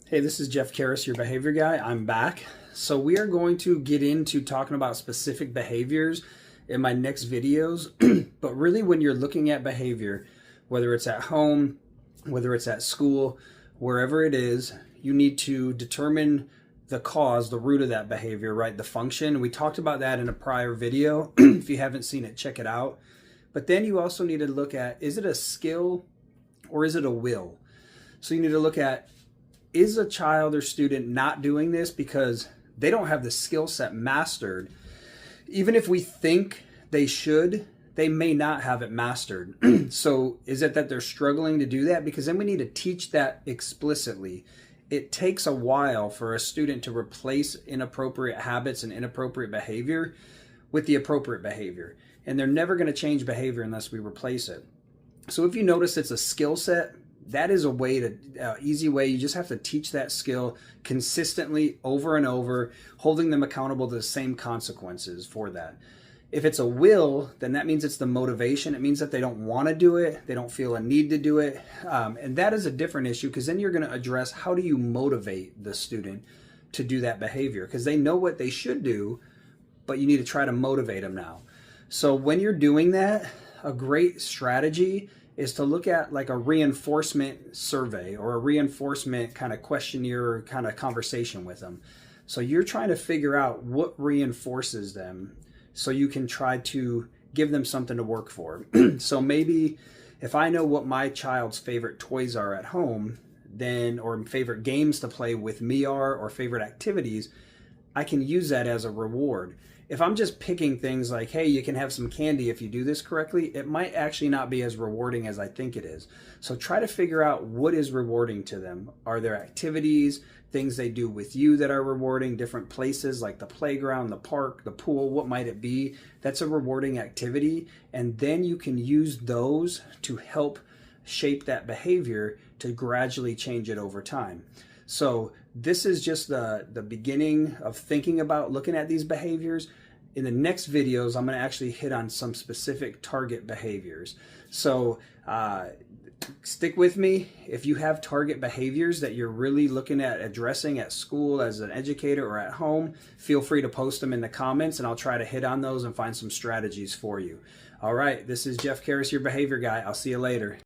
Hey, this is Jeff Karras, your behavior guy. I'm back. So we are going to get into talking about specific behaviors in my next videos. But really, when you're looking at behavior, whether it's at home, whether it's at school, wherever it is, you need to determine the cause, the root of that behavior, right? The function. We talked about that in a prior video. If you haven't seen it, check it out. But then you also need to look at, is it a skill or is it a will? So you need to look at, is a child or student not doing this because they don't have the skill set mastered? Even if we think they should, they may not have it mastered. So is it that they're struggling to do that? Because then we need to teach that explicitly. It takes a while for a student to replace inappropriate habits and inappropriate behavior with the appropriate behavior. And they're never going to change behavior unless we replace it. So if you notice it's a skill set, that is a way to, easy way. You just have to teach that skill consistently over and over, holding them accountable to the same consequences for that. If it's a will, then that means it's the motivation. It means that they don't want to do it. They don't feel a need to do it. And that is a different issue, because then you're going to address, how do you motivate the student to do that behavior? Because they know what they should do, but you need to try to motivate them now. So when you're doing that, a great strategy is to look at like a reinforcement survey or a reinforcement kind of questionnaire kind of conversation with them. So you're trying to figure out what reinforces them so you can try to give them something to work for. So maybe if I know what my child's favorite toys are at home, then, or favorite games to play with me are, or favorite activities, I can use that as a reward. If I'm just picking things like, hey, you can have some candy if you do this correctly, it might actually not be as rewarding as I think it is. So try to figure out what is rewarding to them. Are there activities, things they do with you that are rewarding, different places like the playground, the park, the pool, what might it be? That's a rewarding activity. And then you can use those to help shape that behavior to gradually change it over time. So this is just the beginning of thinking about looking at these behaviors. In the next videos, I'm going to actually hit on some specific target behaviors. So stick with me. If you have target behaviors that you're really looking at addressing at school as an educator or at home, feel free to post them in the comments and I'll try to hit on those and find some strategies for you. All right, this is Jeff Karras, your behavior guy. I'll see you later.